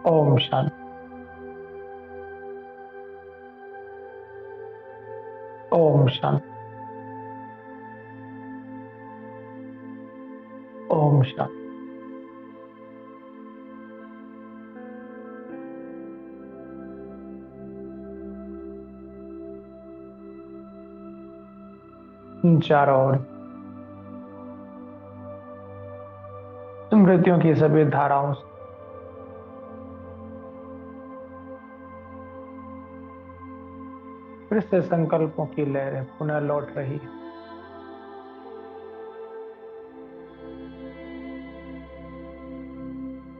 ओम शांति। ओम शांति। ओम शांति। चारों ओर स्मृतियों की सभी धाराओं से फिर से संकल्पों की लहरें पुनः लौट रही है।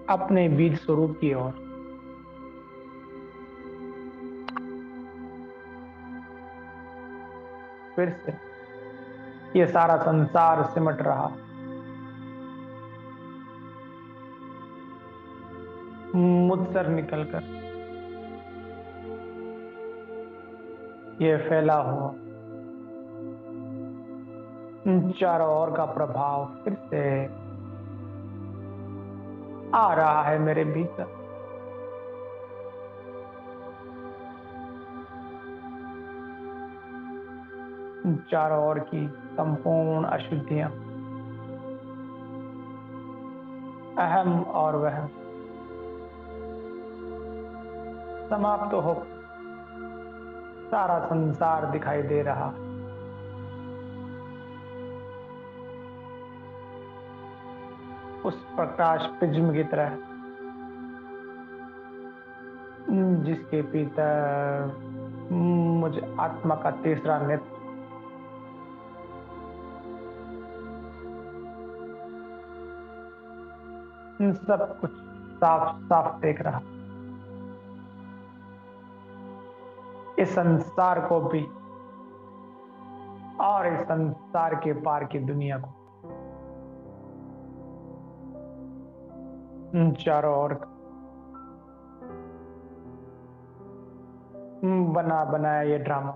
अपने बीज स्वरूप की ओर। फिर से ये सारा संसार सिमट रहा, मुझसे निकलकर ये फैला हुआ चारों ओर का प्रभाव फिर से आ रहा है मेरे भीतर। चारों ओर की संपूर्ण अशुद्धियां, अहम और वहम समाप्त हो, सारा संसार दिखाई दे रहा है। उस प्रकाश प्रिज्म की तरह जिसके भीतर मुझे आत्मा का तीसरा नेत्र सब कुछ साफ साफ देख रहा। इस संसार को भी और इस संसार के पार की दुनिया को, चारों ओर बना बनाया ये ड्रामा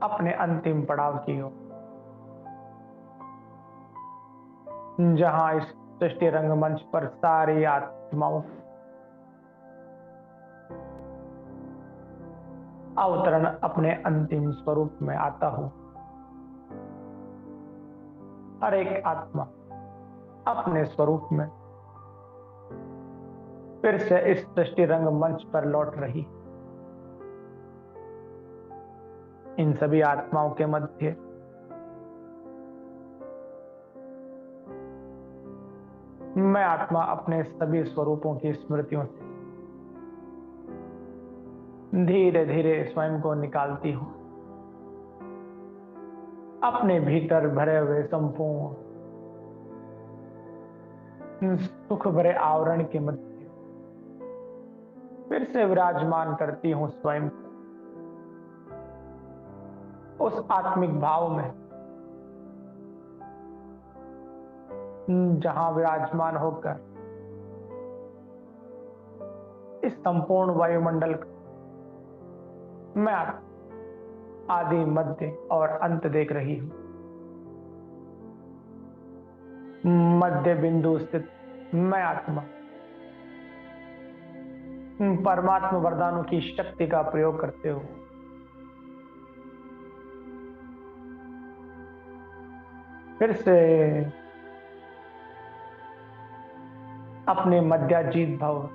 अपने अंतिम पड़ाव की ओर, जहां इस सृष्टि रंगमंच पर सारी आत्माओं अवतरण अपने अंतिम स्वरूप में आता हूं। हर एक आत्मा अपने स्वरूप में फिर से इस सृष्टि रंगमंच पर लौट रही। इन सभी आत्माओं के मध्य मैं आत्मा अपने सभी स्वरूपों की स्मृतियों से धीरे धीरे स्वयं को निकालती हूं। अपने भीतर भरे हुए संपूर्ण सुख भरे आवरण के मध्य फिर से विराजमान करती हूं स्वयं को उस आत्मिक भाव में, जहां विराजमान होकर इस संपूर्ण वायुमंडल का मैं आदि मध्य और अंत देख रही हूं। मध्य बिंदु स्थित मैं आत्मा परमात्मा वरदानों की शक्ति का प्रयोग करते हो फिर से अपने मध्याजीत भव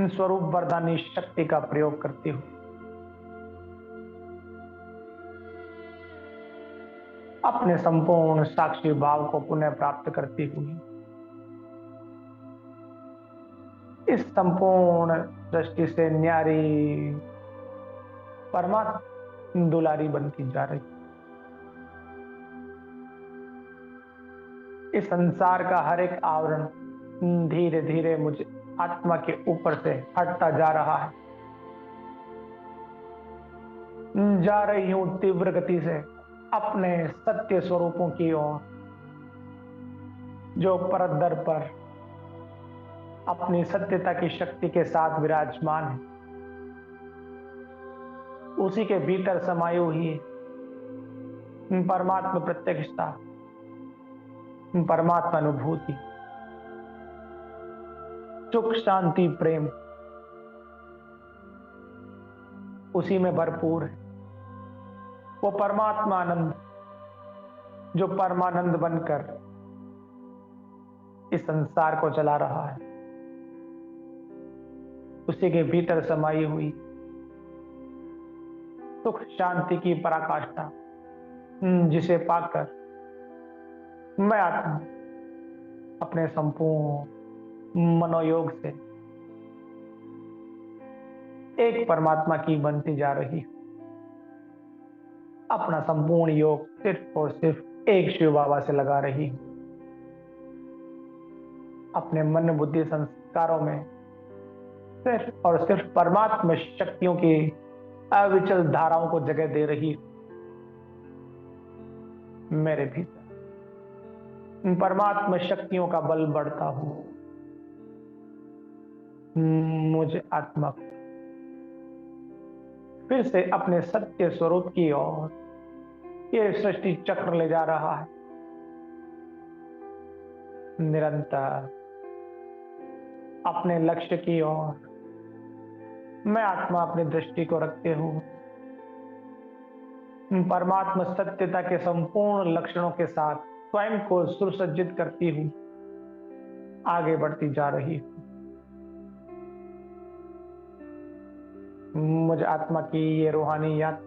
स्वरूप वरदानी शक्ति का प्रयोग करती हूं। अपने संपूर्ण साक्षी भाव को पुनः प्राप्त करती हुई इस संपूर्ण दृष्टि से न्यारी परमात्मा दुलारी बनती जा रही। इस संसार का हर एक आवरण धीरे धीरे मुझे आत्मा के ऊपर से हटता जा रहा है। जा रही हूं तीव्र गति से अपने सत्य स्वरूपों की ओर, जो परत दर पर अपनी सत्यता की शक्ति के साथ विराजमान है। उसी के भीतर समाई हुई परमात्मा प्रत्यक्षता, परमात्मा अनुभूति सुख शांति प्रेम उसी में भरपूर है। वो परमात्मा आनंद जो परमानंद बनकर इस संसार को चला रहा है, उसी के भीतर समाई हुई सुख शांति की पराकाष्ठा, जिसे पाकर मैं आत्मा अपने संपूर्ण मनोयोग से एक परमात्मा की बनती जा रही। अपना संपूर्ण योग सिर्फ और सिर्फ एक शिव बाबा से लगा रही। अपने मन बुद्धि संस्कारों में सिर्फ और सिर्फ परमात्मा शक्तियों की अविचल धाराओं को जगह दे रही। मेरे भीतर परमात्मा शक्तियों का बल बढ़ता हूं। मुझे आत्मा को फिर से अपने सत्य स्वरूप की ओर ये सृष्टि चक्र ले जा रहा है। निरंतर अपने लक्ष्य की ओर मैं आत्मा अपनी दृष्टि को रखते हुए परमात्मा सत्यता के संपूर्ण लक्षणों के साथ स्वयं को सुसज्जित करती हूं आगे बढ़ती जा रही हूं। मुझ आत्मा की ये रूहानी यात्रा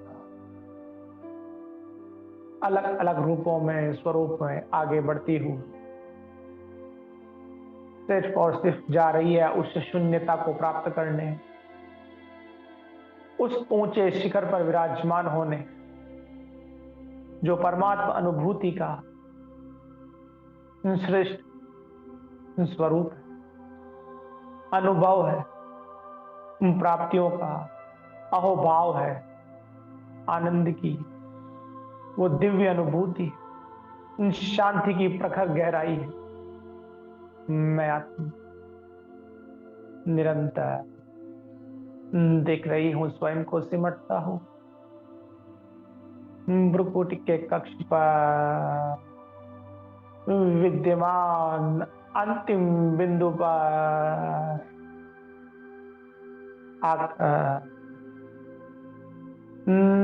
अलग अलग रूपों में स्वरूप में आगे बढ़ती हूं, सिर्फ और सिर्फ जा रही है उस शून्यता को प्राप्त करने, उस ऊंचे शिखर पर विराजमान होने जो परमात्मा अनुभूति का श्रेष्ठ स्वरूप है, अनुभव है, प्राप्तियों का अहोभाव है, आनंद की वो दिव्य अनुभूति, शांति की प्रखर गहराई है। मैं आत्मा निरंतर देख रही हूं, स्वयं को सिमटता हूं। भ्रुकुटी के कक्ष पर विद्यमान अंतिम बिंदु पर आकर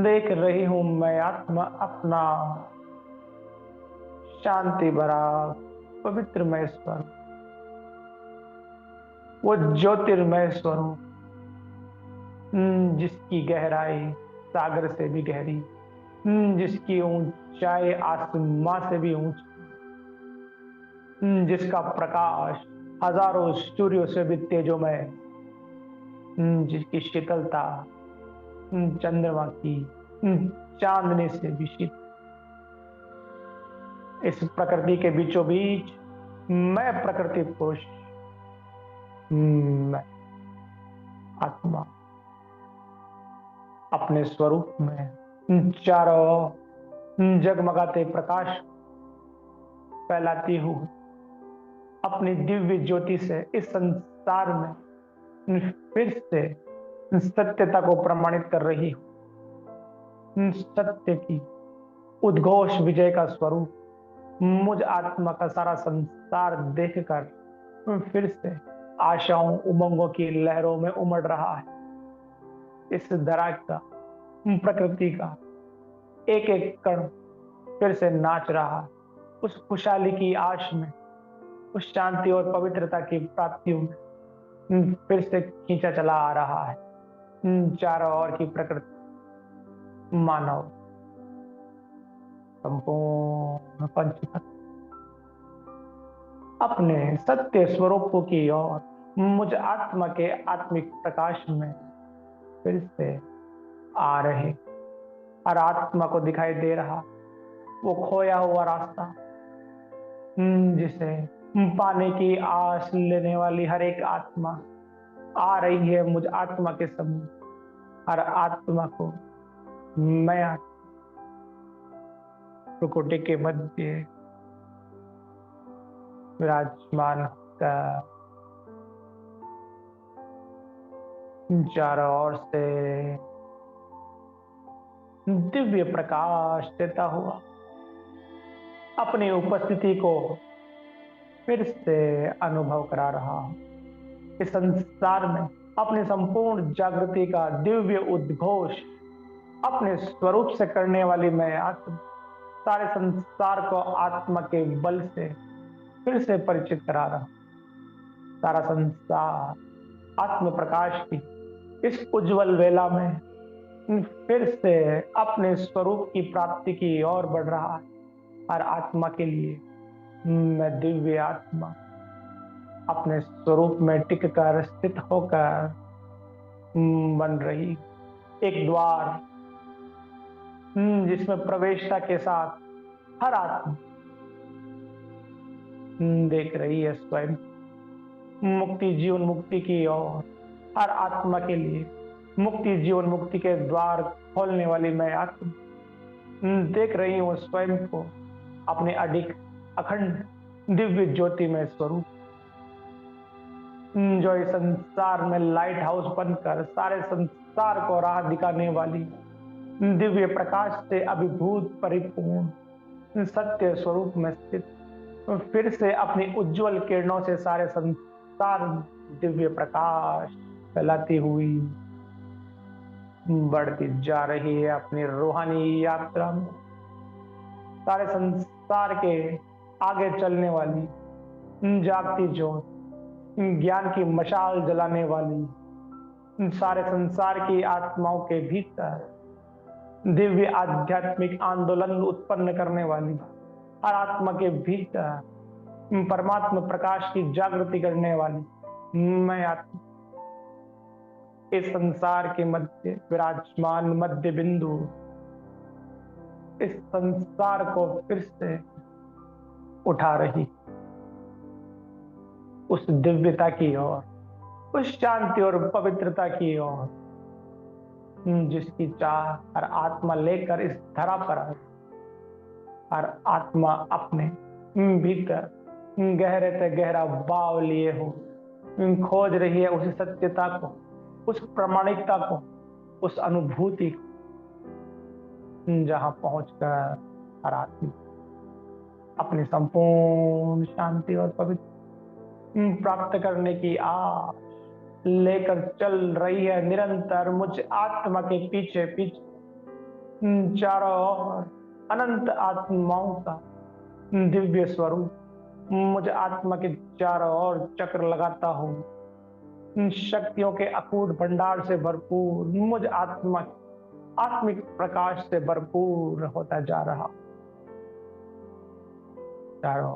देख रही हूं मैं आत्मा अपना शांति भरा पवित्रमय स्वरूप, वो ज्योतिर्मय स्वरूप जिसकी गहराई सागर से भी गहरी, जिसकी ऊंचाई आसमां से भी ऊंची, जिसका प्रकाश हजारों सूर्यों से भी तेजोमय, जिसकी शीतलता चंद्रमा की चांदनी से भी शीतल। इस प्रकृति के बीचों बीच मैं प्रकृति पुरुष, मैं आत्मा अपने स्वरूप में चारों जगमगाते प्रकाश फैलाती हूँ। अपनी दिव्य ज्योति से इस संसार में फिर से सत्यता को प्रमाणित कर रही हूँ। सत्य की उद्घोष विजय का स्वरूप मुझ आत्मा का सारा संसार देखकर फिर से आशाओं उमंगों की लहरों में उमड़ रहा है। इस धरा का प्रकृति का एक एक कण फिर से नाच रहा है, उस खुशहाली की आश में, उस शांति और पवित्रता की प्राप्तियों में फिर से खींचा चला आ रहा है। चारों ओर की प्रकृति मानव संपूर्ण पंचतत्व अपने सत्य स्वरूपों की ओर मुझ आत्मा के आत्मिक प्रकाश में फिर से आ रहे, और आत्मा को दिखाई दे रहा वो खोया हुआ रास्ता, जिसे पाने की आस लेने वाली हर एक आत्मा आ रही है मुझ आत्मा के सम्मुख। हर आत्मा को मैं प्रकृति के मध्य विराजमान होकर चारों ओर से दिव्य प्रकाश देता हुआ अपनी उपस्थिति को फिर से अनुभव करा रहा हूं। इस संसार में अपनी संपूर्ण जागृति का दिव्य उद्घोष अपने स्वरूप से करने वाली मैं आत्मा सारे संसार को आत्मा के बल से फिर से परिचित करा रहा हूं। सारा संसार आत्म प्रकाश की इस उज्जवल वेला में फिर से अपने स्वरूप की प्राप्ति की ओर बढ़ रहा है। हर आत्मा के लिए मैं दिव्य आत्मा अपने स्वरूप में टिक कर स्थित होकर बन रही एक द्वार जिसमें प्रवेशता के साथ हर आत्मा देख रही है स्वयं मुक्ति जीवन मुक्ति की ओर। हर आत्मा के लिए मुक्ति जीवन मुक्ति के द्वार खोलने वाली मैं आत्मा देख रही हूँ स्वयं को अपने अडिग अखंड दिव्य ज्योति में स्वरूप जो इस संसार में लाइट हाउस बनकर सारे संसार को राह दिखाने वाली दिव्य प्रकाश से अभिभूत परिपूर्ण सत्य स्वरूप में स्थित फिर से अपनी उज्जवल किरणों से सारे संसार दिव्य प्रकाश फैलाती हुई बढ़ती जा रही है अपनी रूहानी यात्रा में। सारे संसार के आगे चलने वाली जागती ज्योत ज्ञान की मशाल जलाने वाली सारे संसार की आत्माओं के भीतर दिव्य आध्यात्मिक आंदोलन उत्पन्न करने वाली हर आत्मा के भीतर परमात्मा प्रकाश की जागृति करने वाली मैं आत्मा इस संसार के मध्य विराजमान मध्य बिंदु इस संसार को फिर से उठा रही उस दिव्यता की ओर उस शांति और पवित्रता की ओर जिसकी चाह हर आत्मा लेकर इस धरा पर आए। हर आत्मा अपने भीतर गहरे से गहरा भाव लिए हो खोज रही है उस सत्यता को उस प्रामाणिकता को उस अनुभूति को जहां पहुंचकर हर आत्मा अपनी संपूर्ण शांति और पवित्र प्राप्त करने की आस लेकर चल रही है निरंतर मुझ आत्मा के पीछे पीछे चारों ओर अनंत आत्माओं का दिव्य स्वरूप मुझ आत्मा के चारों ओर चक्र लगाता हूँ शक्तियों के अकूट भंडार से भरपूर मुझ आत्मा आत्मिक प्रकाश से भरपूर होता जा रहा चारों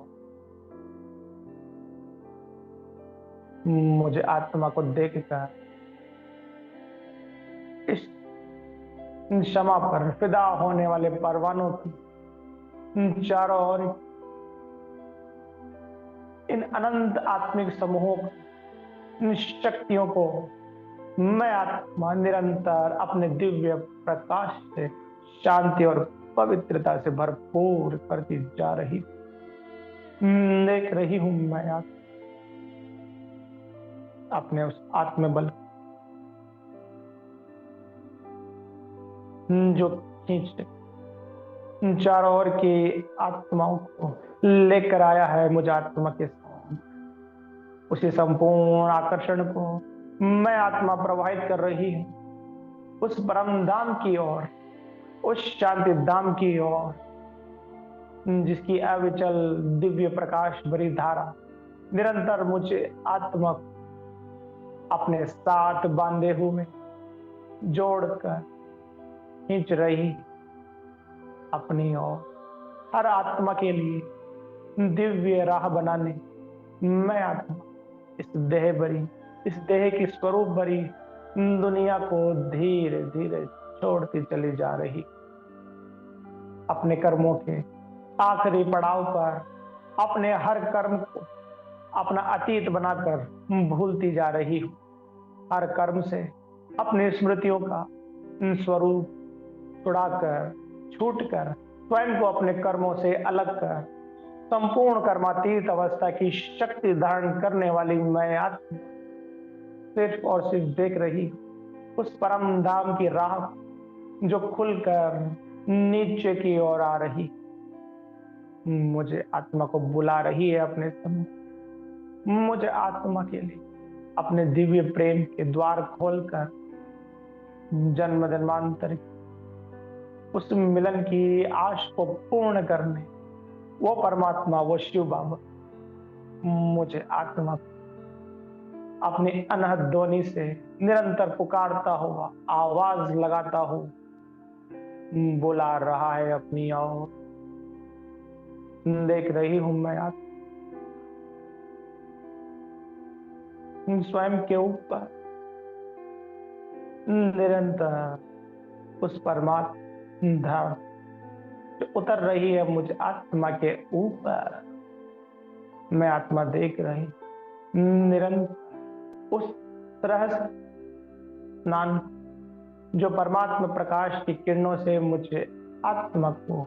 मुझे आत्मा को देखकर इस क्षमा पर फिदा होने वाले परवानों की चारों ओर इन अनंत आत्मिक समूहों इन शक्तियों को मैं आत्मा निरंतर अपने दिव्य प्रकाश से शांति और पवित्रता से भरपूर करती जा रही देख रही हूं मैं आत्मा अपने उस आत्मबल जो खींच चारों ओर की आत्माओं को लेकर आया है मुझ आत्मा के साथ उसी संपूर्ण आकर्षण को मैं आत्मा प्रवाहित कर रही हूं उस परम धाम की ओर उस शांति धाम की ओर जिसकी अविचल दिव्य प्रकाश भरी धारा निरंतर मुझे आत्मा अपने साथ बांधे हुए जोड़कर खींच रही अपनी ओर हर आत्मा के लिए दिव्य राह बनाने मैं आत्मा इस देह की स्वरूप भरी दुनिया को धीरे धीरे छोड़ती चली जा रही अपने कर्मों के आखिरी पड़ाव पर अपने हर कर्म को अपना अतीत बनाकर भूलती जा रही हूँ हर कर्म से अपनी स्मृतियों का स्वरूप छुड़ाकर छूटकर स्वयं को अपने कर्मों से अलग कर संपूर्ण कर्मातीत अवस्था की शक्ति धारण करने वाली मैं आत्मा सिर्फ और सिर्फ देख रही उस परम धाम की राह जो खुलकर नीचे की ओर आ रही मुझे आत्मा को बुला रही है अपने समूह मुझे आत्मा के लिए अपने दिव्य प्रेम के द्वार खोलकर जन्म जन्मांतर उस मिलन की आश को पूर्ण करने वो परमात्मा, वो शिव बाबा मुझे आत्मा अपनी अनहद ध्वनि से निरंतर पुकारता हुआ, आवाज लगाता हुआ बुला रहा है अपनी ओर। देख रही हूं मैं स्वयं के ऊपर निरंतर उस परमात्मा धाम जो उतर रही है मुझे आत्मा के ऊपर। मैं आत्मा देख रही निरंतर उस रहस्य स्नान जो परमात्मा प्रकाश की किरणों से मुझे आत्मा को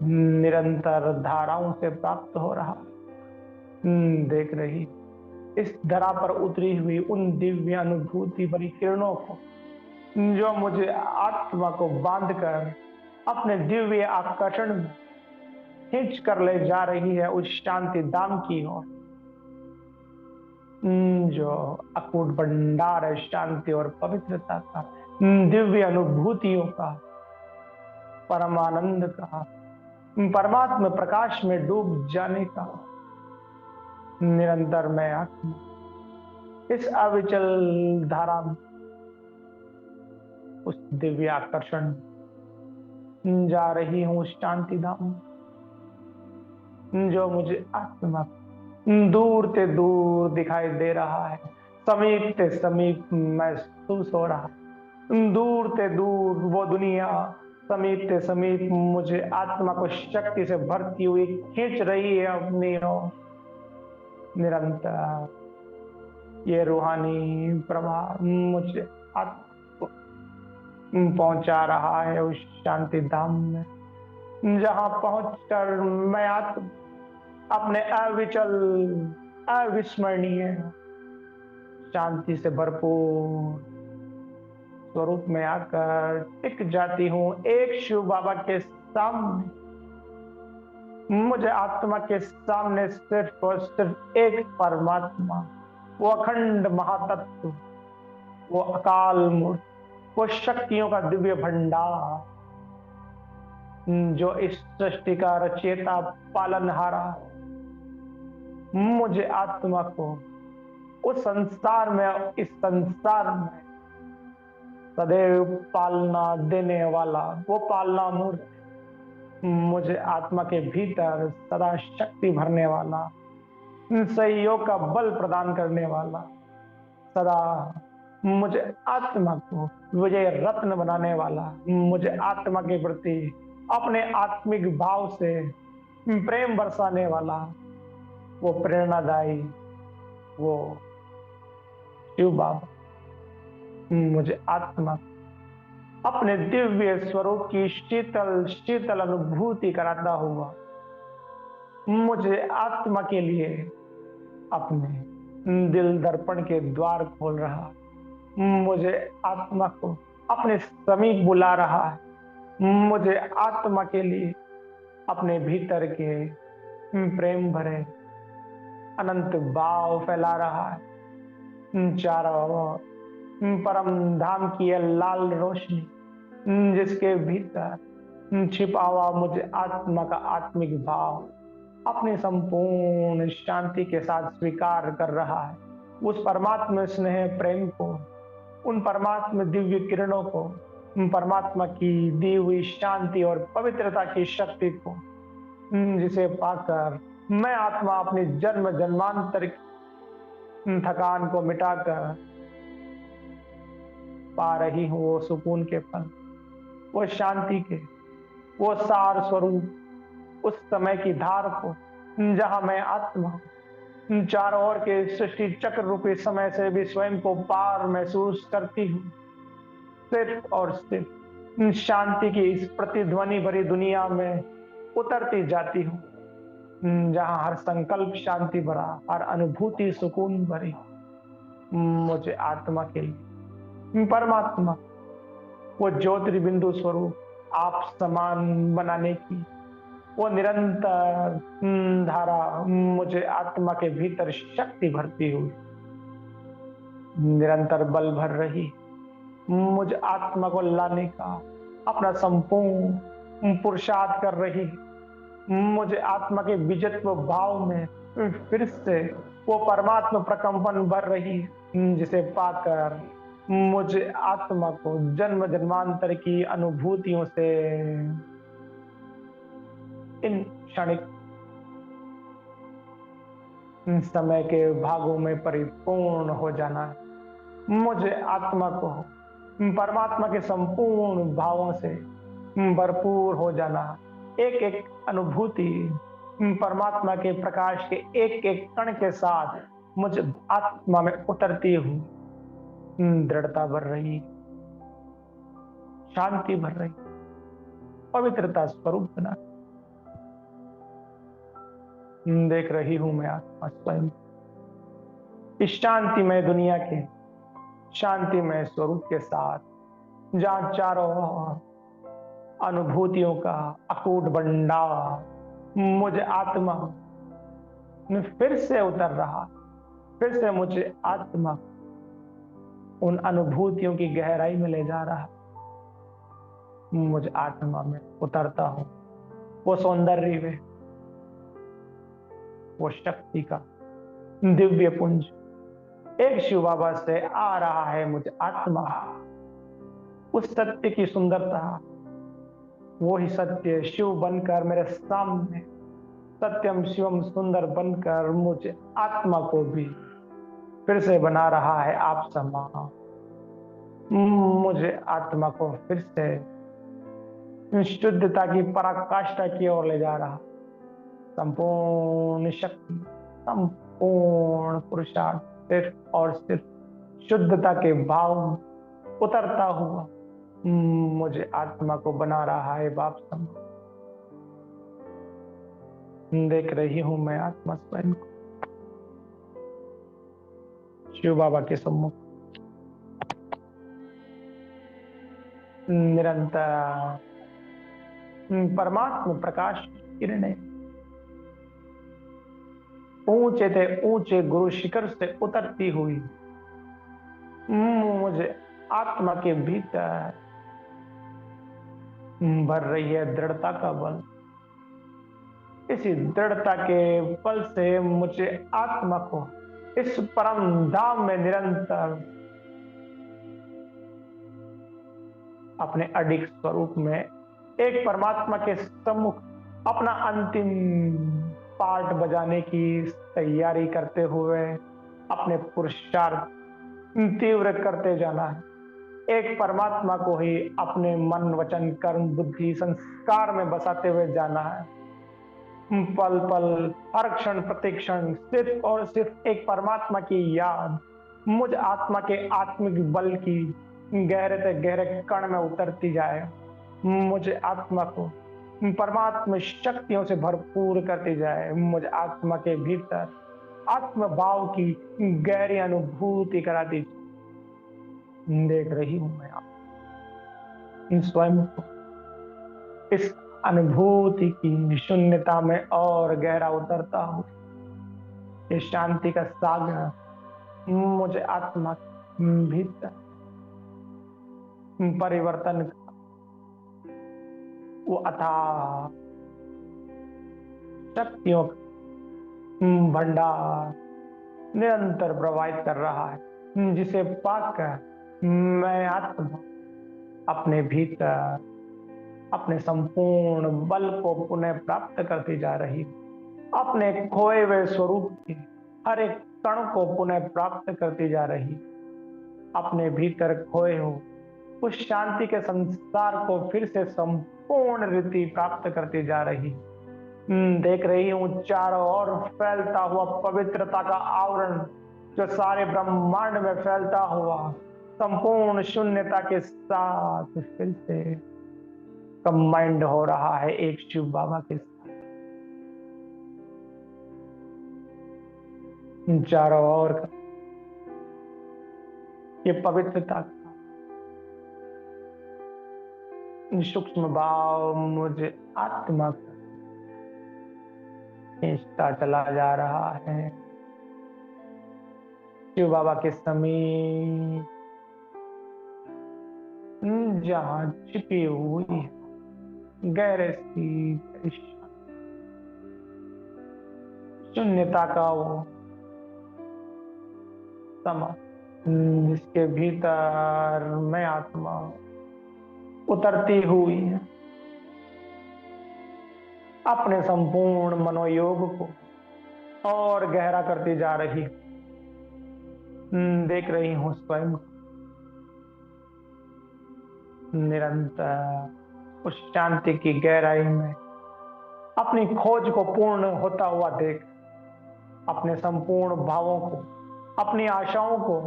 निरंतर धाराओं से प्राप्त हो रहा। देख रही इस धरा पर उतरी हुई उन दिव्य अनुभूति भरी किरणों को जो मुझे आत्मा को बांधकर अपने दिव्य आकर्षण में खींच कर ले जा रही है उस शांति धाम की ओर, जो अकूट भंडार है शांति और पवित्रता का, दिव्य अनुभूतियों का, परमानंद का, परमात्मा प्रकाश में डूब जाने का। निरंतर मैं आत्मा इस अविचल धारा में उस दिव्य आकर्षण जा रही हूं उस शांति धाम जो मुझे आत्मा दूर से दूर दिखाई दे रहा है, समीप से समीप महसूस हो रहा है। दूर से दूर वो दुनिया, समीप से समीप मुझे आत्मा को शक्ति से भरती हुई खींच रही है अपनी ओर। निरंतर ये रूहानी प्रवाह मुझे आत्मा को पहुंचा रहा है उस शांति धाम में, जहां पहुंचकर मैं आत्मा अपने अविचल अविस्मरणीय शांति से भरपूर स्वरूप में आकर टिक जाती हूं एक शिव बाबा के सामने। मुझे आत्मा के सामने सिर्फ और सिर्फ एक परमात्मा, वो अखंड महातत्व, वो अकाल मूर्त, वो शक्तियों का दिव्य भंडार जो इस सृष्टि का रचयिता पालनहारा मुझे आत्मा को उस संसार में, इस संसार में सदैव पालना देने वाला वो पालना मूर्त, मुझे आत्मा के भीतर सदा शक्ति भरने वाला, सहयोग का बल प्रदान करने वाला, सदा मुझे आत्मा को विजय रत्न बनाने वाला, मुझे आत्मा के प्रति अपने आत्मिक भाव से प्रेम बरसाने वाला, वो प्रेरणादायी वो शिव बाबा मुझे आत्मा अपने दिव्य स्वरूप की शीतल शीतल अनुभूति कराता हुआ मुझे आत्मा के लिए अपने दिल दर्पण के द्वार खोल रहा, मुझे आत्मा को अपने समीप बुला रहा है, मुझे आत्मा के लिए अपने भीतर के प्रेम भरे अनंत भाव फैला रहा है। चारों ओर परम धाम की यह लाल रोशनी जिसके भीतर छिपा हुआ मुझे आत्मा का आत्मिक भाव अपने संपूर्ण शांति के साथ स्वीकार कर रहा है। उस परमात्मा स्नेह प्रेम को, उन परमात्मा दिव्य किरणों को, परमात्मा की दी हुई शांति और पवित्रता की शक्ति को, जिसे पाकर मैं आत्मा अपनी जन्म जन्मांतर थकान को मिटाकर पा रही हूँ वो सुकून के पल, वो शांति के, वो सार स्वरूप उस समय की धार को, जहां मैं आत्मा चारों ओर के सृष्टि चक्र रूपी समय से भी स्वयं को पार महसूस करती हूँ। सिर्फ और सिर्फ शांति की इस प्रतिध्वनि भरी दुनिया में उतरती जाती हूँ, जहां हर संकल्प शांति भरा, हर अनुभूति सुकून भरी। मुझे आत्मा के लिए परमात्मा वो ज्योतिर्बिंदु स्वरूप आप समान बनाने की वो निरंतर धारा मुझे आत्मा के भीतर शक्ति भरती हुई निरंतर बल भर रही मुझ आत्मा को लाने का अपना संपूर्ण पुरुषार्थ कर रही मुझे आत्मा के विजयत्व भाव में फिर से वो परमात्मा प्रकंपन भर रही जिसे पाकर मुझे आत्मा को जन्म जन्मांतर की अनुभूतियों से इन क्षणिक समय के भागों में परिपूर्ण हो जाना है। मुझे आत्मा को परमात्मा के संपूर्ण भावों से भरपूर हो जाना, एक एक अनुभूति परमात्मा के प्रकाश के एक एक कण के साथ मुझे आत्मा में उतरती हुई दृढ़ता भर रही, शांति भर रही, पवित्रता स्वरूप बना देख रही हूं मैं आत्मा स्वयं इस शांतिमय दुनिया के शांतिमय स्वरूप के साथ जहां चारों अनुभूतियों का अकूट भंडार मुझे आत्मा में फिर से उतर रहा, फिर से मुझे आत्मा उन अनुभूतियों की गहराई में ले जा रहा, मुझे आत्मा में उतरता हूं वो सौंदर्य में, वो शक्ति का दिव्य पुंज एक शिव बाबा से आ रहा है मुझे आत्मा, उस सत्य की सुंदरता, वो ही सत्य शिव बनकर मेरे सामने सत्यम शिवम सुंदर बनकर मुझे आत्मा को भी फिर से बना रहा है आप समा, मुझे आत्मा को फिर से शुद्धता की पराकाष्ठा की ओर ले जा रहा, संपूर्ण शक्ति संपूर्ण पुरुषार्थ सिर्फ और सिर्फ शुद्धता के भाव उतरता हुआ मुझे आत्मा को बना रहा है बाप सम। देख रही हूं मैं आत्मा स्वयं को शिव बाबा के सम्मुख निरंतर परमात्मा प्रकाश किरणें ऊंचे से ऊंचे गुरु शिखर से उतरती हुई मुझे आत्मा के भीतर भर रही है दृढ़ता का बल, इसी दृढ़ता के बल से मुझे आत्मा को इस परम धाम में निरंतर अपने अडिग स्वरूप में एक परमात्मा के सम्मुख अपना अंतिम पार्ट बजाने की तैयारी करते हुए अपने पुरुषार्थ तीव्र करते जाना है, एक परमात्मा को ही अपने मन वचन कर्म बुद्धि संस्कार में बसाते हुए जाना है, पल पल हर क्षण प्रतिक्षण सिर्फ और सिर्फ एक परमात्मा की याद मुझ आत्मा के आत्मिक बल की गहरे से गहरे कण में उतरती जाए, मुझे आत्मा को परमात्मा शक्तियों से भरपूर करती जाए, मुझे आत्मा के भीतर आत्म भाव की गहरी अनुभूति कराती। देख रही हूं मैं आप स्वयं को इस अनुभूति की शून्यता में और गहरा उतरता हूं, ये शांति का सागर मुझे आत्मा भीतर परिवर्तन का वो अथाह शक्तियों का भंडार निरंतर प्रवाहित कर रहा है, जिसे पाकर मैं आत्मा अपने भीतर अपने संपूर्ण बल को पुनः प्राप्त करती जा रही, अपने खोए हुए स्वरूप के हर एक कण को पुनः प्राप्त करती जा रही, अपने भीतर खोए हो उस शांति के संसार को फिर से संपूर्ण रीति प्राप्त करती जा रही। देख रही हूं चारों ओर फैलता हुआ पवित्रता का आवरण जो सारे ब्रह्मांड में फैलता हुआ संपूर्ण शून्यता के साथ फिर से कंबाइंड हो रहा है एक शिव बाबा के साथ। चारों ओर का ये पवित्रता का सूक्ष्म भाव मुझे आत्मा का खींचता चला जा रहा है, शिव बाबा के समीप, जहां छिपी हुई है गहरे सी शून्यता का वो समा, जिसके भीतर मैं आत्मा उतरती हुई है, अपने संपूर्ण मनोयोग को और गहरा करती जा रही। देख रही हूं स्वयं को निरंतर उस शांति की गहराई में अपनी खोज को पूर्ण होता हुआ देख, अपने संपूर्ण भावों को, अपनी आशाओं को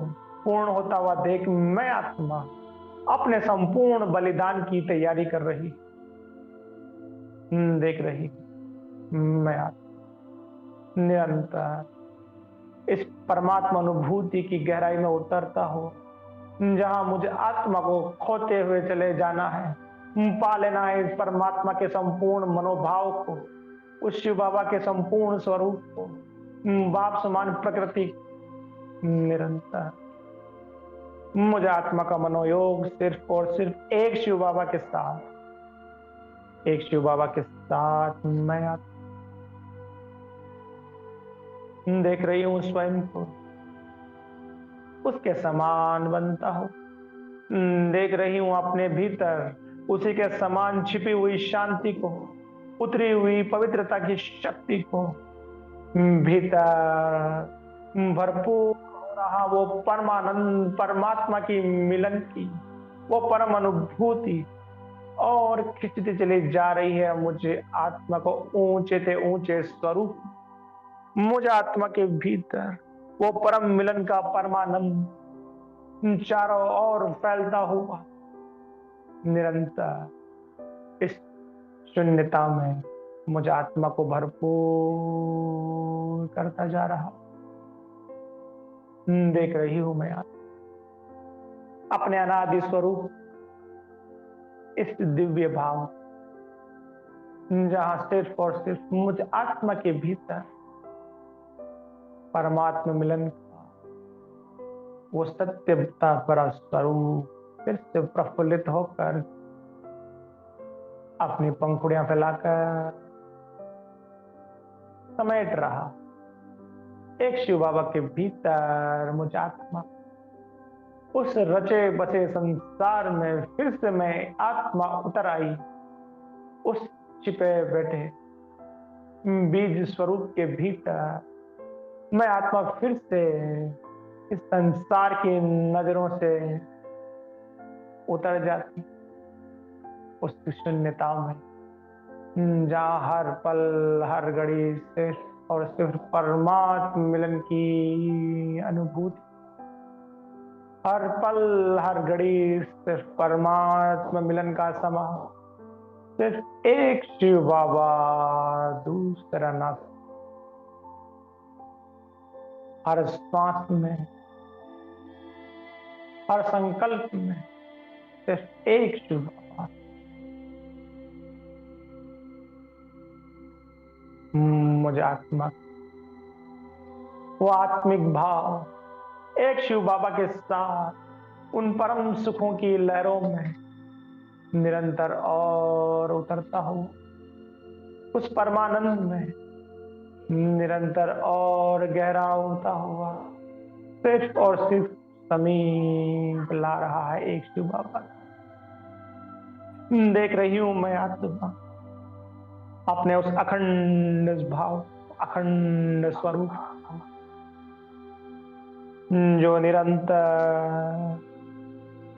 पूर्ण होता हुआ देख, मैं आत्मा अपने संपूर्ण बलिदान की तैयारी कर रही। देख रही मैं आत्मा निरंतर इस परमात्मा अनुभूति की गहराई में उतरता हो, जहां मुझे आत्मा को खोते हुए चले जाना है, पा लेना है इस परमात्मा के संपूर्ण मनोभाव को, उस शिव बाबा के संपूर्ण स्वरूप को, बाप समान प्रकृति। निरंतर मुझे आत्मा का मनोयोग सिर्फ और सिर्फ एक शिव बाबा के साथ, एक शिव बाबा के साथ मैं देख रही हूं स्वयं को उसके समान बनता हूं। देख रही हूं अपने भीतर उसी के समान छिपी हुई शांति को, उतरी हुई पवित्रता की शक्ति को, भीतर भरपूर हो रहा वो परमानंद परमात्मा की मिलन की वो परम अनुभूति और खिंचती चली जा रही है मुझे आत्मा को ऊंचे से ऊंचे स्वरूप, मुझे आत्मा के भीतर वो परम मिलन का परमानंद चारों ओर फैलता हुआ निरंतर इस शून्यता में मुझे आत्मा को भरपूर करता जा रहा। देख रही हूं मैं अपने अनादि स्वरूप इस दिव्य भाव, जहां सिर्फ और सिर्फ मुझे आत्मा के भीतर परमात्मा मिलन का वो सत्यता पर स्वरूप फिर से प्रफुल्लित होकर अपनी पंखुड़ियां फैलाकर समेट रहा। एक शिव बाबा के भीतर मुझे आत्मा उस रचे बसे संसार में फिर से मैं आत्मा उतर आई, उस छिपे बैठे बीज स्वरूप के भीतर मैं आत्मा फिर से इस संसार की नजरों से उतर जाती उस शून्यता में, जहां हर पल हर घड़ी सिर्फ और सिर्फ परमात्मा मिलन की अनुभूति, हर पल हर घड़ी सिर्फ परमात्मा मिलन का समा, सिर्फ एक शिव बाबा दूसरा ना, हर श्वास में हर संकल्प में सिर्फ एक शिव बाबा। मुझे आत्मा वो आत्मिक भाव एक शिव बाबा के साथ उन परम सुखों की लहरों में निरंतर और उतरता हूं, उस परमानंद में निरंतर और गहरा होता हुआ सिर्फ और सिर्फ समीप ला रहा है एक शिव बाबा। देख रही हूं मैं आत्मा अपने उस अखंड भाव, अखंड स्वरूप जो निरंतर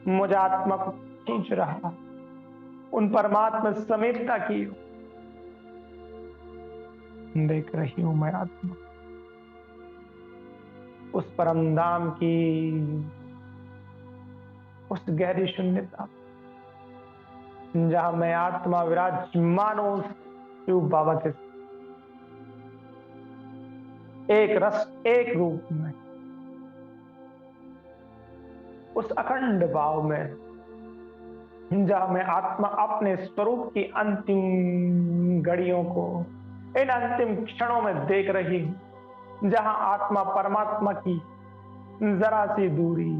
मुझे आत्मा को खींच रहा उन परमात्मा समीपता की। देख रही हूं मैं आत्मा उस परम धाम की उस गहरी शून्यता, जहां मैं आत्मा विराजमान हूं शिव बाबा के एक रस एक रूप में, उस अखंड भाव में, जहां मैं आत्मा अपने स्वरूप की अंतिम घड़ियों को इन अंतिम क्षणों में देख रही हूं, जहां आत्मा परमात्मा की जरा सी दूरी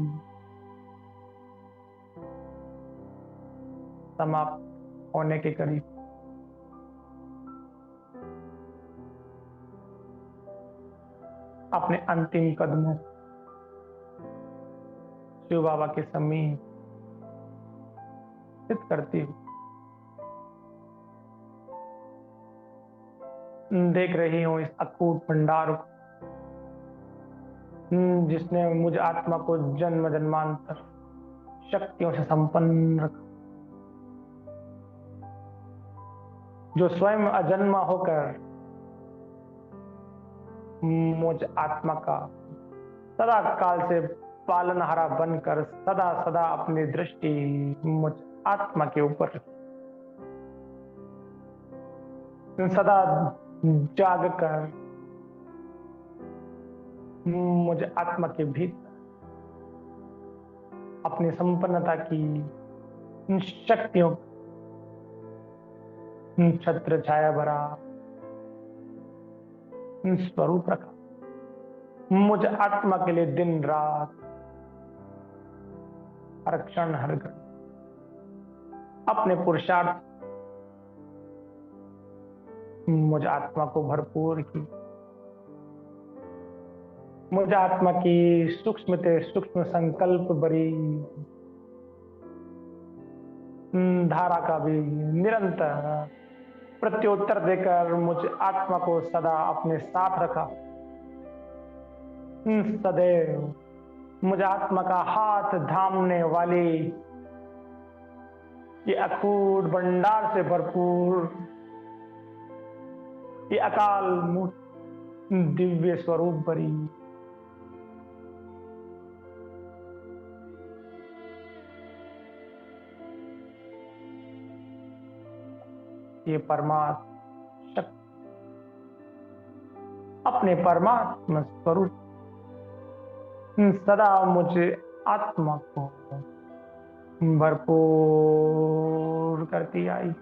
समाप्त होने के करीब। अपने अंतिम कदमों शिव बाबा के समीप स्थित करती हूँ। देख रही हूँ इस अकूट भंडार को, जिसने मुझ आत्मा को जन्म जन्मांतर शक्तियों से संपन्न रखा, जो स्वयं अजन्मा होकर मुझ आत्मा का सदा काल से पालनहारा बनकर सदा सदा अपनी दृष्टि मुझ आत्मा के ऊपर सदा जाग कर मुझ आत्मा के भीतर अपनी संपन्नता की शक्तियों छत्र छाया भरा स्वरूप रखा। मुझ आत्मा के लिए दिन रात हर क्षण हर घड़ी अपने पुरुषार्थ मुझ आत्मा को भरपूर की। मुझ आत्मा की सूक्ष्म ते सूक्ष्म संकल्प भरी धारा का भी निरंतर प्रत्युत्तर देकर मुझ आत्मा को सदा अपने साथ रखा। सदैव मुझ आत्मा का हाथ थामने वाली ये अकूट भंडार से भरपूर ये अकाल मूर्त दिव्य स्वरूप भरी ये परमात्मा शक्ति अपने परमात्मा स्वरूप सदा मुझे आत्मा को भरपूर करती आई,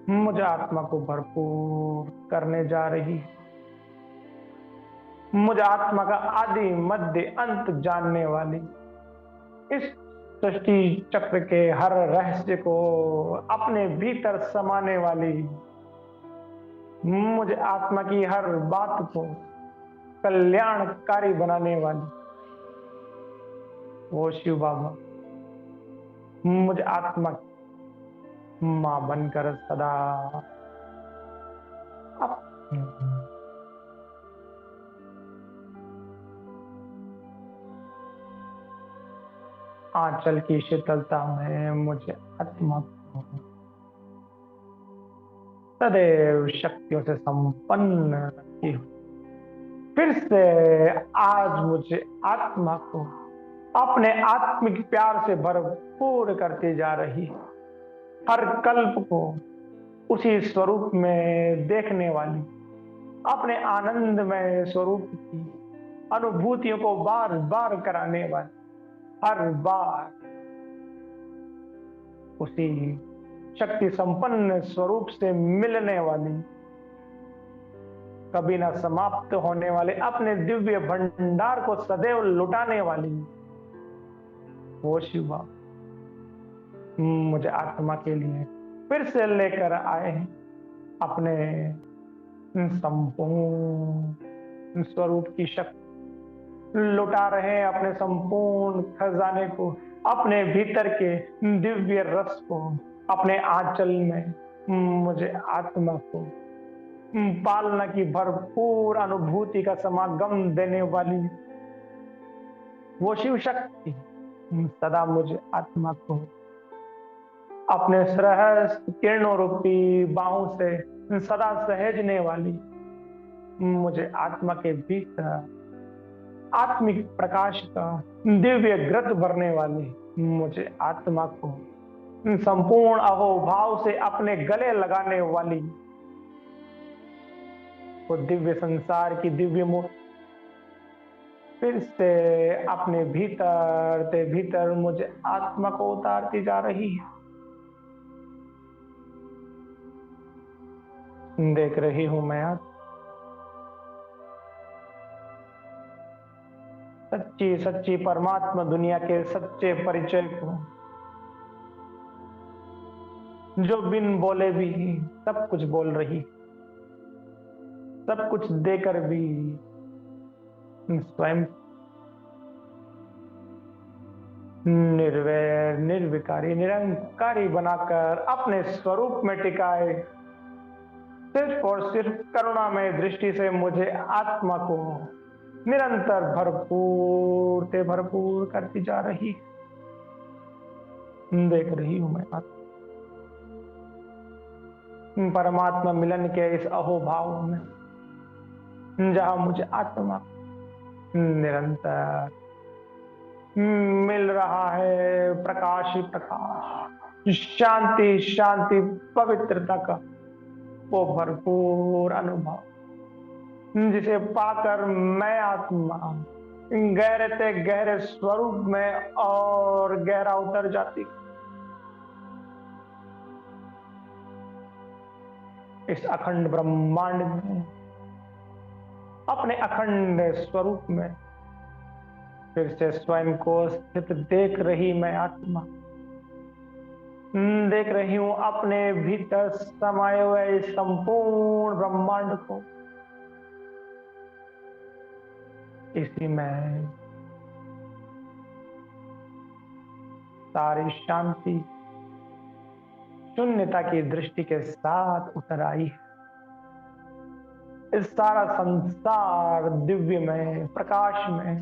मुझे आत्मा को भरपूर करने जा रही। मुझे आत्मा का आदि मध्य अंत जानने वाली, इस सृष्टि चक्र के हर रहस्य को अपने भीतर समाने वाली, मुझे आत्मा की हर बात को कल्याणकारी बनाने वाली वो शिव बाबा मुझे आत्मा की मां बनकर सदा अपनी आंचल की शीतलता में मुझे आत्मा को सदैव शक्तियों से संपन्न रखती हूँ। फिर से आज मुझे आत्मा को अपने आत्मिक प्यार से भरपूर करती जा रही है। हर कल्प को उसी स्वरूप में देखने वाली, अपने आनंदमय स्वरूप की अनुभूतियों को बार बार कराने वाली, हर बार उसी शक्ति संपन्न स्वरूप से मिलने वाली, कभी ना समाप्त होने वाले अपने दिव्य भंडार को सदैव लुटाने वाली वो शिवा मुझे आत्मा के लिए फिर से लेकर आए अपने संपूर्ण स्वरूप की शक्ति, लुटा रहे हैं अपने संपूर्ण खजाने को, अपने भीतर के दिव्य रस को, अपने आंचल में मुझे आत्मा को पालना की भरपूर अनुभूति का समागम देने वाली वो शिव शक्ति सदा मुझे आत्मा को अपने सहस्त्र किरणों रूपी बाहों से सदा सहेजने वाली, मुझे आत्मा के भीतर आत्मिक प्रकाश का दिव्य ग्रत भरने वाली, मुझे आत्मा को संपूर्ण अहोभाव से अपने गले लगाने वाली वो दिव्य संसार की दिव्य मूर्ति फिर से अपने भीतर से भीतर मुझे आत्मा को उतारती जा रही है। देख रही हूं मैं आज सच्ची सच्ची परमात्मा दुनिया के सच्चे परिचय को, जो बिन बोले भी सब कुछ बोल रही, सब कुछ देकर भी स्वयं निर्वैर निर्विकारी निरंकारी बनाकर अपने स्वरूप में टिकाए, सिर्फ और सिर्फ करुणामय दृष्टि से मुझे आत्मा को निरंतर भरपूर से भरपूर करती जा रही। देख रही हूं मैं परमात्मा मिलन के इस अहोभाव में, जहां मुझे आत्मा निरंतर मिल रहा है प्रकाश ही प्रकाश, शांति शांति, पवित्रता का वो भरपूर अनुभव, जिसे पाकर मैं आत्मा गहरे से गहरे स्वरूप में और गहरा उतर जाती। इस अखंड ब्रह्मांड में, अपने अखंड स्वरूप में फिर से स्वयं को स्थित देख रही मैं आत्मा, देख रही हूं अपने भीतर समाये हुए इस संपूर्ण ब्रह्मांड को। इसी में सारी शांति शून्यता की दृष्टि के साथ उतर आई है। इस सारा संसार दिव्य में, प्रकाश में,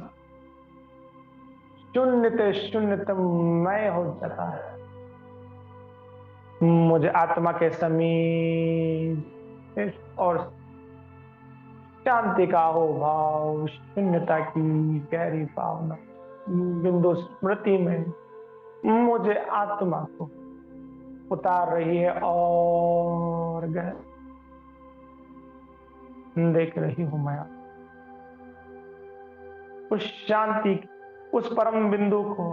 शून्यतमय हो जाता है। मुझे आत्मा के समीप और शांति का हो भाव, शून्यता की गहरी भावना, बिंदु स्मृति में मुझे आत्मा को उतार रही है और देख रही हूं मैं उस शांति, उस परम बिंदु को,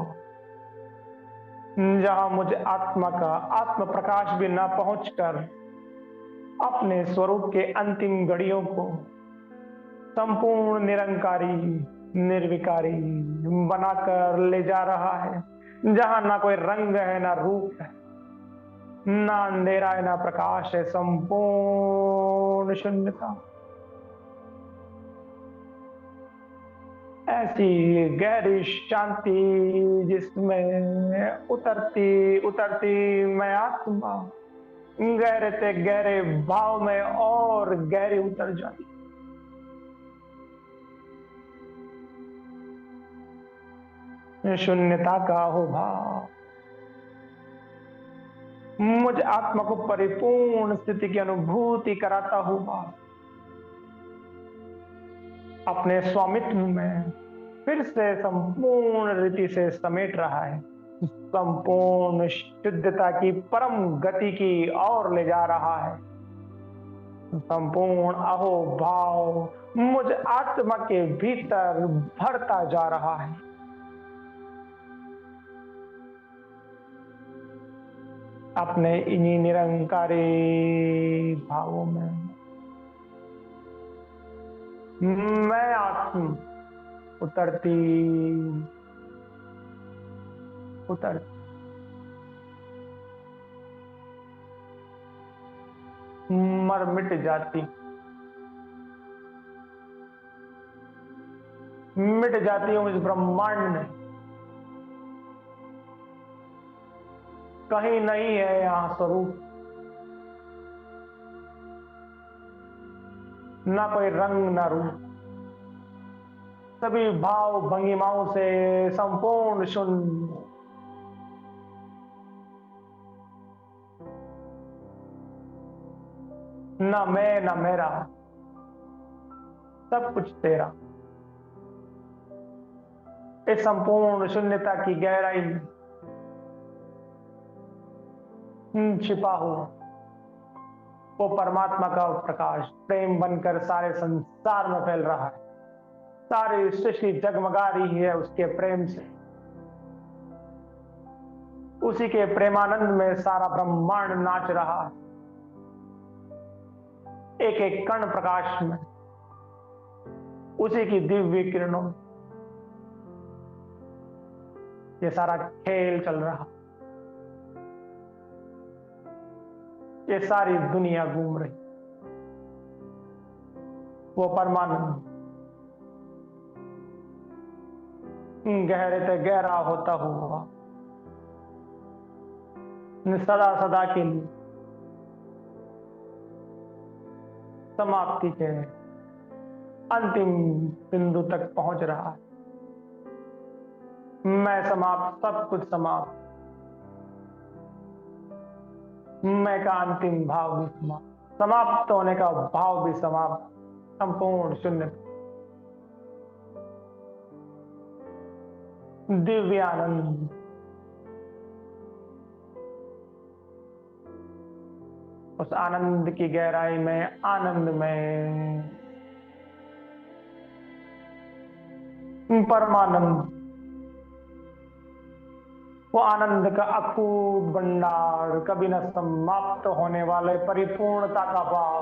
जहां मुझे आत्मा का आत्म प्रकाश भी न पहुंचकर अपने स्वरूप के अंतिम घड़ियों को संपूर्ण निरंकारी निर्विकारी बनाकर ले जा रहा है, जहां ना कोई रंग है, ना रूप है, ना अंधेरा है, ना प्रकाश है, संपूर्ण शून्यता। ऐसी गहरी शांति जिसमें उतरती उतरती मैं आत्मा गहरे से गहरे भाव में और गहरी उतर जाती। शून्यता का हो भाव मुझे आत्मा को परिपूर्ण स्थिति की अनुभूति कराता हुआ अपने स्वामित्व में फिर से संपूर्ण रीति से समेट रहा है, संपूर्ण शुद्धता की परम गति की ओर ले जा रहा है। संपूर्ण अहोभाव मुझ आत्मा के भीतर भरता जा रहा है। अपने इन्हीं निरंकारी भावों में मैं आत्मा उतरती उतरती मर मिट जाती हूं इस ब्रह्मांड में। कहीं नहीं है यहां स्वरूप, ना कोई रंग ना रूप, सभी भाव भंगिमाओं से संपूर्ण शून्य। ना मैं ना मेरा, सब कुछ तेरा। इस संपूर्ण शून्यता की गहराई में छिपा हुआ वो परमात्मा का प्रकाश प्रेम बनकर सारे संसार में फैल रहा है। सारी सृष्टि जगमगा रही है उसके प्रेम से। उसी के प्रेमानंद में सारा ब्रह्मांड नाच रहा है। एक एक कण प्रकाश में, उसी की दिव्य किरणों में ये सारा खेल चल रहा, ये सारी दुनिया घूम रही, वो परमानंद गहरे से गहरा होता हुआ सदा सदा के लिए समाप्ति के अंतिम बिंदु तक पहुंच रहा है। मैं समाप्त, सब कुछ समाप्त, मैं का अंतिम भाव भी समाप्त, समाप्त होने का भाव भी समाप्त, संपूर्ण शून्य, दिव्य आनंद, उस आनंद की गहराई में, आनंद में परमानंद, वो आनंद का अकूट भंडार, कभी न समाप्त होने वाले परिपूर्णता का भाव,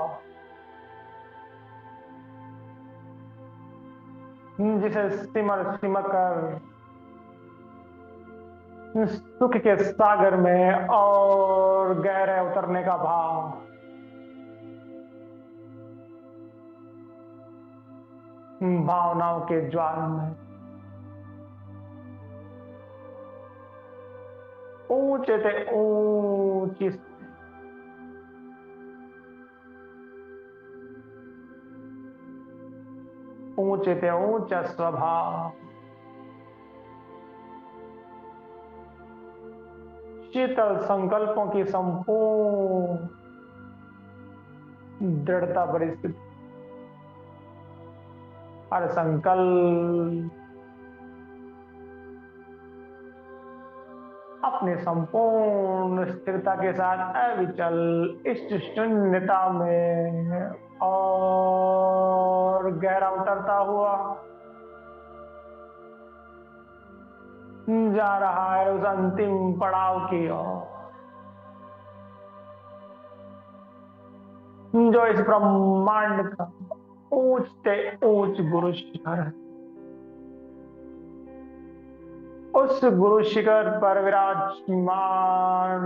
जिसे सिमर सिमर कर सुख के सागर में और गहरे उतरने का भाव, भावनाओं के ज्वाल में ऊंचे से ऊंची, ऊंचे से ऊंचा स्वभाव, शीतल संकल्पों की संपूर्ण दृढ़ता परिस्थिति, हर संकल्प अपने संपूर्ण स्थिरता के साथ अविचल इस शून्यता में और गहरा उतरता हुआ जा रहा है उस अंतिम पड़ाव की ओर, जो इस ब्रह्मांड का ऊंच से ऊंच गुरु शिखर है। उस गुरु शिखर पर विराजमान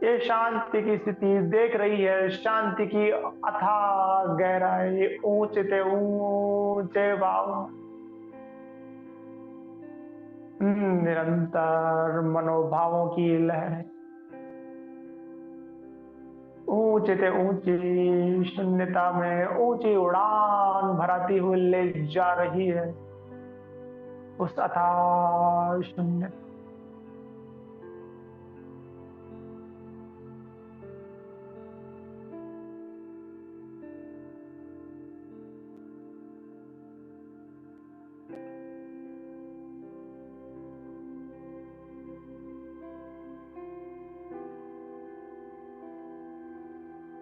ये शांति की स्थिति देख रही है, शांति की अथाह गहराई, ऊंचे से ऊंचे भाव, निरंतर मनोभावों की लहर, ऊंचे से ऊंची शून्यता में ऊंची उड़ान भराती हुई ले जा रही है उस अथाह शून्य,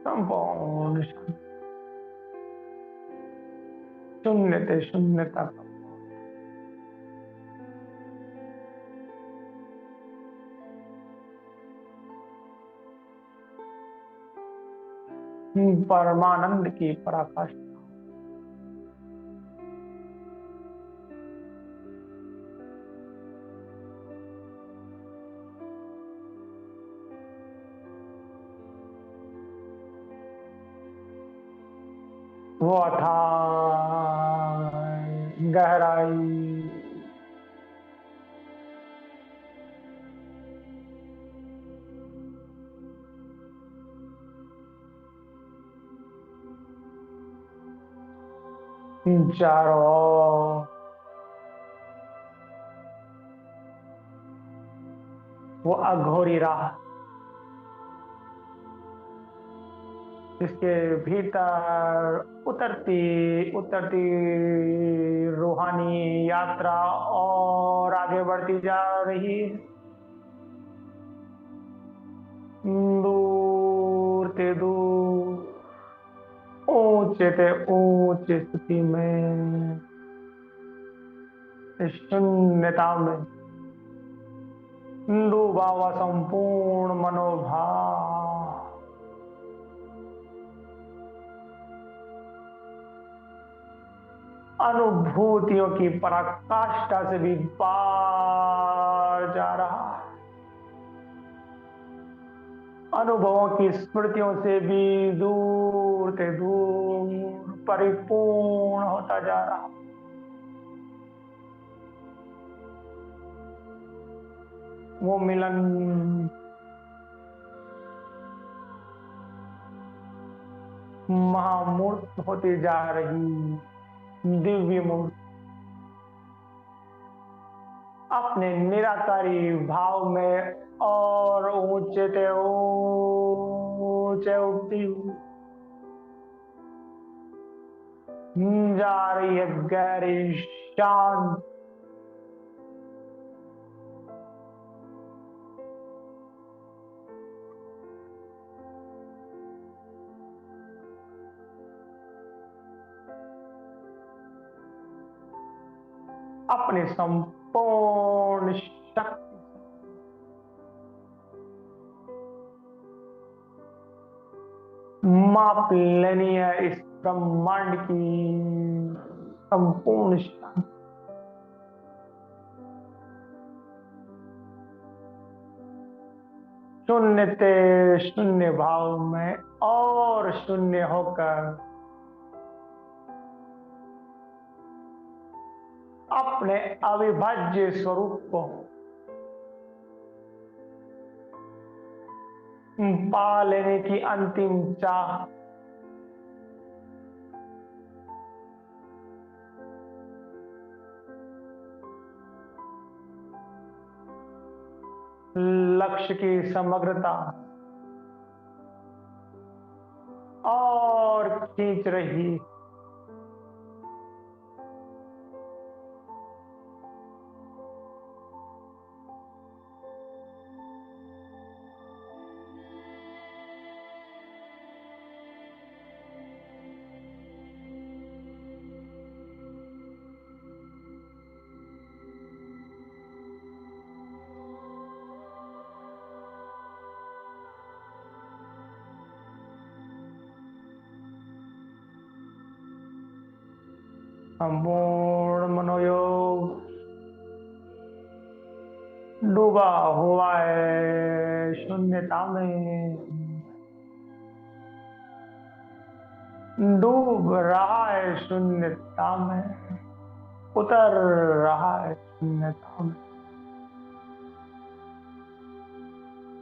संपूर्ण शून्य से शून्यता का परमानंद की पराकाष्ठा, वो अथाह गहराई, चारों ओर वो अघोरी राह, जिसके भीतर उतरती उतरती रूहानी यात्रा और आगे बढ़ती जा रही है, दूर से दूर, ऊंचे से ऊंची स्थिति में, इस शून्यता में डूबा हुआ संपूर्ण मनोभाव, अनुभूतियों की पराकाष्ठा से भी पार जा रहा है, अनुभवों की स्मृतियों से भी दूर से दूर परिपूर्ण होता जा रहा है। वो मिलन महामूर्त होती जा रही, दिव्य मूर्त अपने निराकारी भाव में और ऊंचे से ऊंचे उठती हुई जा रही है, गहरी शांत अपनी संपूर्ण शक्ति माप लेनी है इस ब्रह्मांड की संपूर्ण शांति। शून्य से शून्य भाव में और शून्य होकर अपने अविभाज्य स्वरूप को पा लेने की अंतिम चाह लक्ष्य की समग्रता और खींच रही, संपूर्ण मनोयोग डूबा हुआ है शून्यता में, डूब रहा है शून्यता में, उतर रहा है शून्यता में,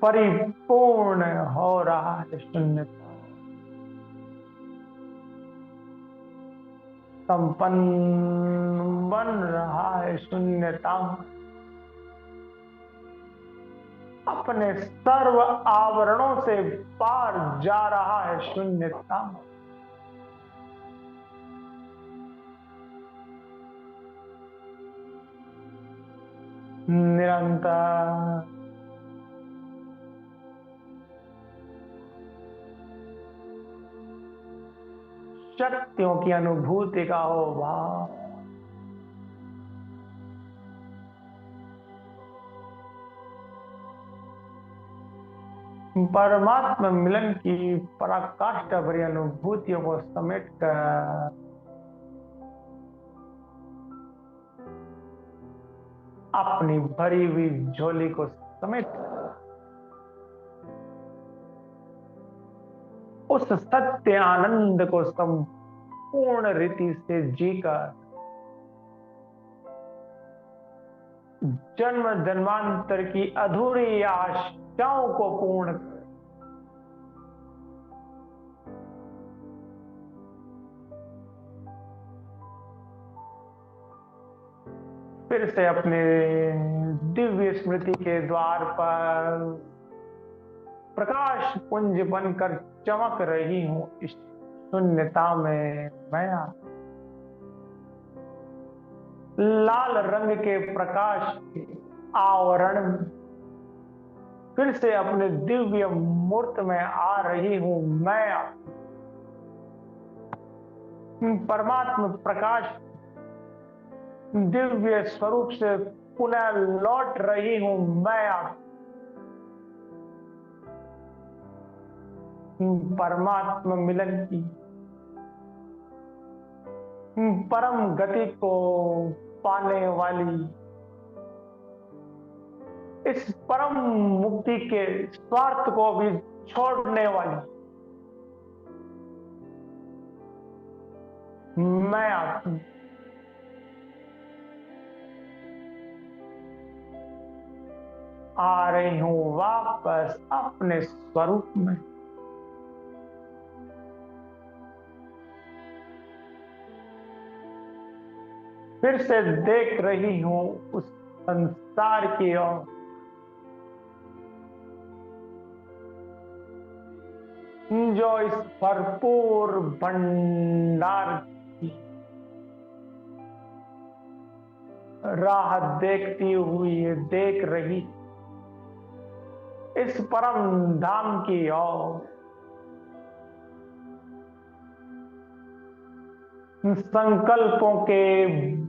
परिपूर्ण हो रहा है शून्यता, संपन्न बन रहा है शून्यता में, अपने सर्व आवरणों से पार जा रहा है शून्यता में। निरंतर शक्तियों की अनुभूति का हो भाव, परमात्मा मिलन की पराकाष्ठा भरी अनुभूतियों को समेट कर अपनी भरी हुई झोली को समेट उस सत्य आनंद को संपूर्ण रीति से जीकर जन्म जन्मांतर की अधूरी आशाओं को पूर्ण कर फिर से अपने दिव्य स्मृति के द्वार पर प्रकाश पुंज बनकर चमक रही हूं इस शून्यता में मैं लाल रंग के प्रकाश के आवरण में फिर से अपने दिव्य मूर्त में आ रही हूं मैं परमात्मा प्रकाश दिव्य स्वरूप से पुनः लौट रही हूं मैं परमात्मा मिलन की परम गति को पाने वाली, इस परम मुक्ति के स्वार्थ को भी छोड़ने वाली मैं आत्मा आ रही हूं वापस अपने स्वरूप में। फिर से देख रही हूं उस संसार की ओर, जो इस भरपूर भंडार की राह देखती हुई देख रही, इस परम धाम की ओर संकल्पों के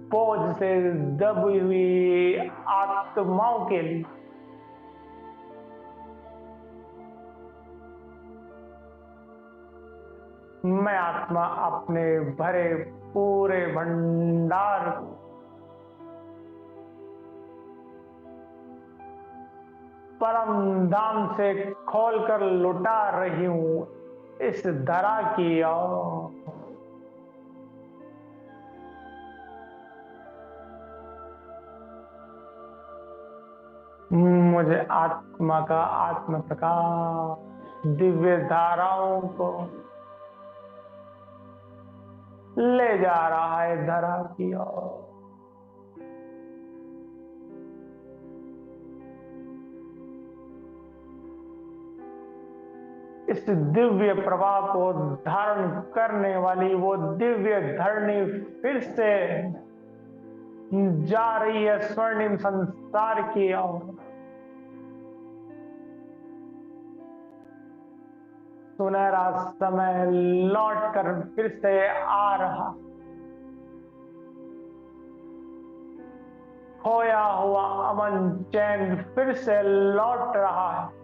बोझ से दबी हुई आत्माओं के लिए मैं आत्मा अपने भरे पूरे भंडार को परम धाम से खोलकर लुटा रही हूं इस धरा की ओर। मुझे आत्मा का आत्म प्रकाश दिव्य धाराओं को ले जा रहा है धरा की ओर। इस दिव्य प्रवाह को धारण करने वाली वो दिव्य धरणी फिर से जा रही है स्वर्णिम संसार की ओर। सुनहरा समय लौट कर फिर से आ रहा, खोया हुआ अमन चैन फिर से लौट रहा है।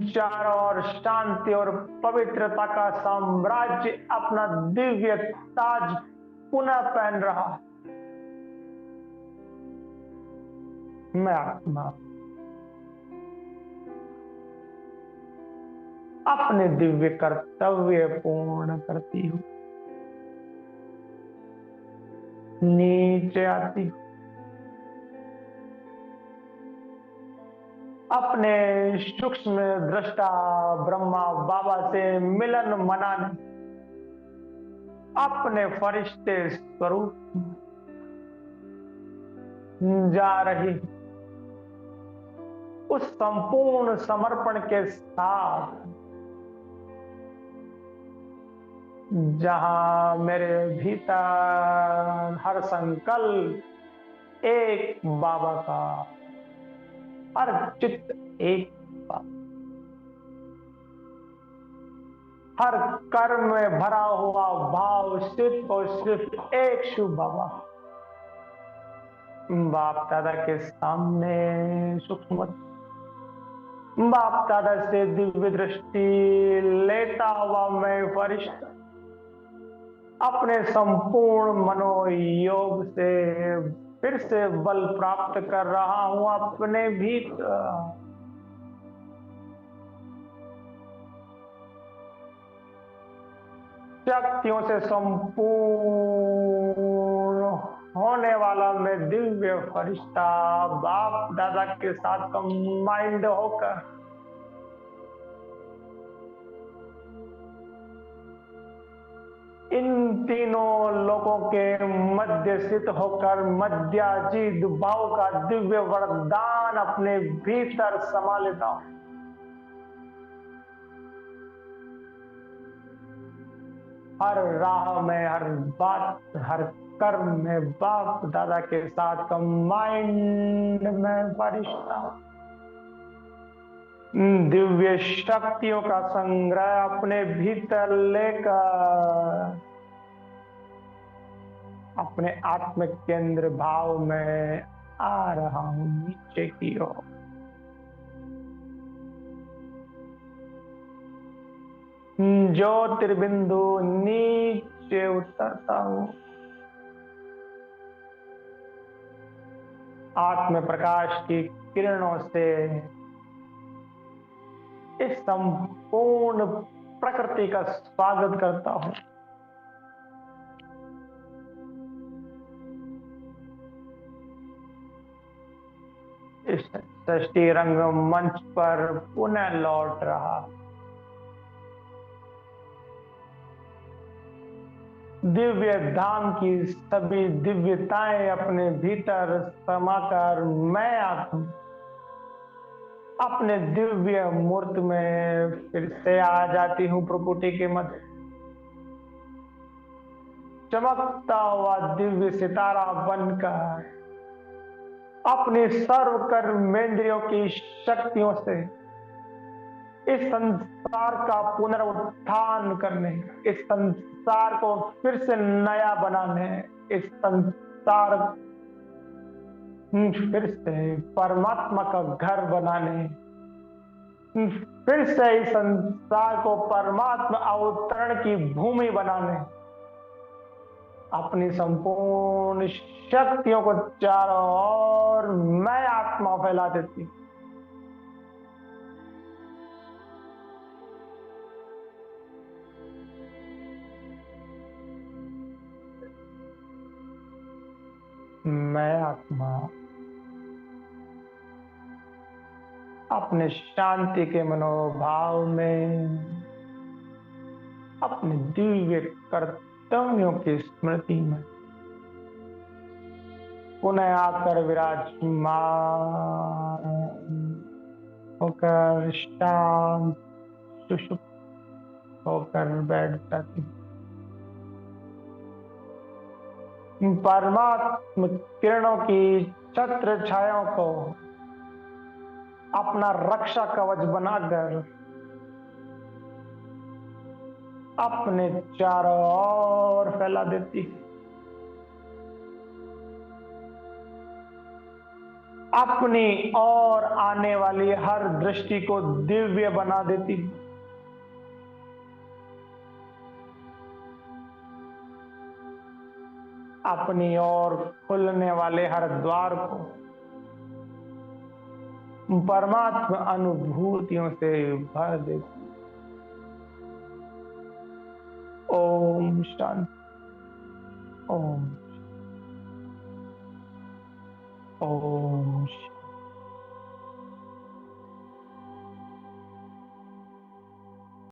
चारों ओर शांति और पवित्रता का साम्राज्य अपना दिव्य ताज पुनः पहन रहा है। मैं आत्मा अपने दिव्य कर्तव्य पूर्ण करती हूँ, नीचे आती हूँ, अपने सूक्ष्म दृष्टा ब्रह्मा बाबा से मिलन मनाने अपने फरिश्ते स्वरूप जा रही उस संपूर्ण समर्पण के साथ, जहां मेरे भीतर हर संकल्प एक बाबा का, हर चित्त एक बाबा, हर कर्म में भरा हुआ भाव सिर्फ और सिर्फ एक शुभ बाबा, बाप दादा के सामने सूक्ष्म, बाप दादा से दिव्य दृष्टि लेता हुआ मैं फरिश्ता अपने संपूर्ण मनोयोग से फिर से बल प्राप्त कर रहा हूं अपने भीतर। शक्तियों से संपूर्ण होने वाला मैं दिव्य फरिश्ता बाप दादा के साथ कंबाइंड होकर इन तीनों लोगों के मध्य स्थित होकर मध्याजीत भाव का दिव्य वरदान अपने भीतर समा लेता हूं। हर राह में, हर बात, हर कर्म में बाप दादा के साथ कंबाइंड में फरिश्ता दिव्य शक्तियों का संग्रह अपने भीतर लेकर अपने आत्म केंद्र भाव में आ रहा हूं नीचे की ओर। ज्योतिर्बिंदु नीचे उतरता हूं। आत्म प्रकाश की किरणों से इस संपूर्ण प्रकृति का स्वागत करता हूं। इस सृष्टि रंग मंच पर पुनः लौट रहा। दिव्य धाम की सभी दिव्यताएं अपने भीतर समाकर मैं आत्मा अपने दिव्य मूर्त में फिर से आ जाती हूँ। प्रकृति के मध्य चमकता हुआ दिव्य सितारा बनकर अपनी सर्व कर्मेंद्रियों की शक्तियों से इस संसार का पुनरुत्थान करने, इस संसार को फिर से नया बनाने, इस संसार फिर से परमात्मा का घर बनाने, फिर से इस संसार को परमात्मा अवतरण की भूमि बनाने अपनी संपूर्ण शक्तियों को चारों ओर मैं आत्मा फैला देती। मैं आत्मा अपने शांति के मनोभाव में अपने दिव्य कर्तव्यों की स्मृति में पुनः आकर विराजमान होकर शांत सुषुप्त होकर बैठ जाती। परमात्म किरणों की छत्र छायाओं को अपना रक्षा कवच बनाकर अपने चारों ओर फैला देती। अपनी ओर आने वाली हर दृष्टि को दिव्य बना देती। अपनी ओर खुलने वाले हर द्वार को परमात्मा अनुभूतियों से भर देती। ओम शांति। ओम ओम।